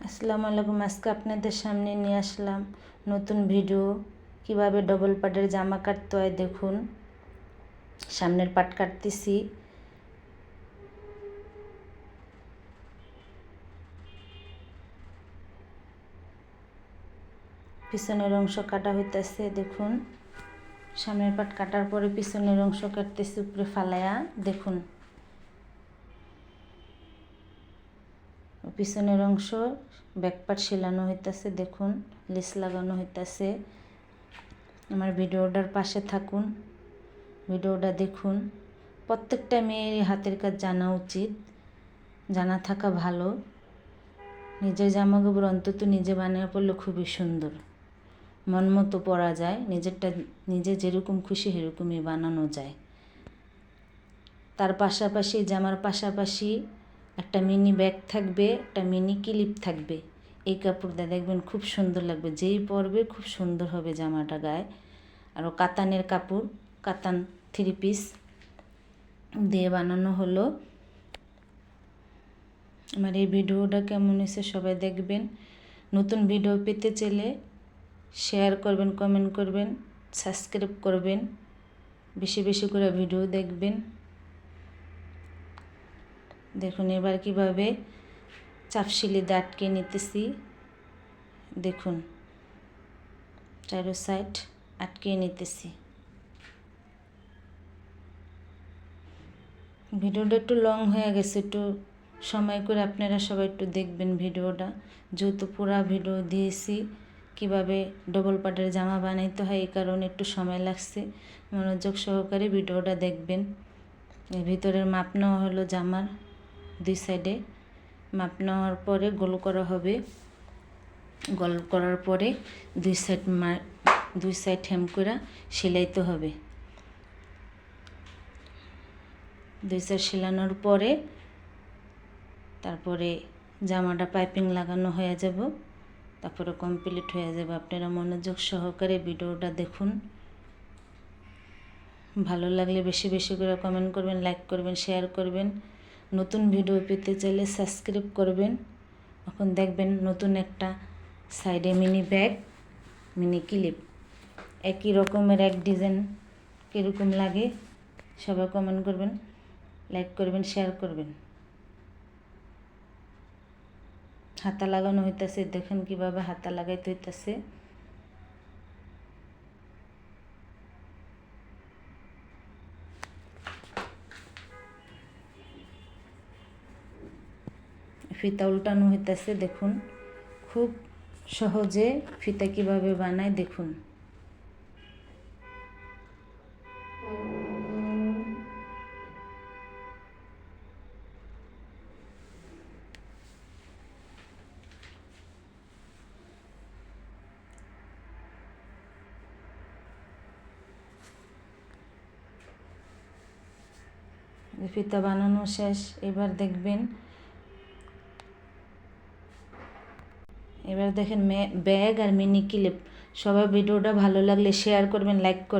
আসসালামু আলাইকুম। আজকে আপনাদের সামনে নিয়ে আসলাম নতুন ভিডিও। কিভাবে ডবল পাটের জামা কাটতে হয় দেখুন। সামনের পাট কাটতেছি, পিছনের অংশ কাটা হইতেছে দেখুন। সামনের পাট কাটার পরে পিছনের অংশ কাটতেছি উপরে ফালায়া দেখুন। পিছনের অংশ ব্যাক পাট সেলানো হইতেছে দেখুন, লেস লাগানো হইতেছে। আমার ভিডিওটার পাশে থাকুন, ভিডিওটা দেখুন। প্রত্যেকটা মেয়ের হাতের কাজ জানা উচিত, জানা থাকা ভালো। নিজের জামা কাপড় অন্তত নিজে বানিয়ে পরলে খুবই সুন্দর, মন মতো পরা যায়। নিজেরটা নিজে যেরকম খুশি সেরকমই বানানো যায়। তার পাশাপাশি জামার পাশাপাশি একটা মিনি ব্যাগ থাকবে, একটা মিনি ক্লিপ থাকবে। এই কাপড়টা দেখবেন খুব সুন্দর লাগবে, যেই পরবে খুব সুন্দর হবে জামাটা গায়ে। আরও কাতানের কাপড়, কাতান 3 পিস দিয়ে বানানো হলো। আমার এই ভিডিওটা কেমন হয়েছে সবাই দেখবেন। নতুন ভিডিও পেতে চাইলে শেয়ার করবেন, কমেন্ট করবেন, সাবস্ক্রাইব করবেন, বেশি বেশি করে ভিডিও দেখবেন। দেখুন এবার কিভাবে চাপশিলি দিয়ে আটকে নিতেছি দেখুন, চারো সাইড আটকে নিতেছি। ভিডিওটা একটু লং হয়ে গেছে, একটু সময় করে আপনারা সবাই একটু দেখবেন ভিডিওটা। যেহেতু পুরা ভিডিও দিয়েছি কিভাবে ডবল পাটের জামা বানাইতে হয়, এই কারণে একটু সময় লাগছে। মনোযোগ সহকারে ভিডিওটা দেখবেন। এর ভিতরের মাপ নেওয়া হলো জামার 2 সাইডে। মাপ নেওয়ার পরে গোল করা হবে। গোল করার পরে 2 সাইড হেম করে সেলাইতে হবে। 2 সাইড সেলানোর পরে তারপরে জামাটা পাইপিং লাগানো হয়ে যাব, তারপরে কমপ্লিট হয়ে যাবে। আপনারা মনোযোগ সহকারে ভিডিওটা দেখুন। ভালো লাগলে বেশি বেশি করে কমেন্ট করবেন, লাইক করবেন, শেয়ার করবেন। নতুন ভিডিও পেতে চাইলে সাবস্ক্রাইব করবেন। এখন দেখবেন নতুন একটা সাইডে মিনি ব্যাগ, মিনি ক্লিপ, একই রকমের এক ডিজাইন কীরকম লাগে সবাই কমেন্ট করবেন, লাইক করবেন, শেয়ার করবেন। হাতা লাগানো হইতেছে দেখেন কিভাবে হাতা লাগাইতে হইতেছে। ফিতা উল্টানো হইতেছে দেখুন, খুব সহজে ফিতা কিভাবে বানায় দেখুন। ফিতা বানানো শেষ। এবার দেখবেন, এবার দেখেন ব্যাগ আর মিনি ক্লিপ। সবাই ভিডিওটা ভালো লাগলে শেয়ার করবেন, লাইক করবেন।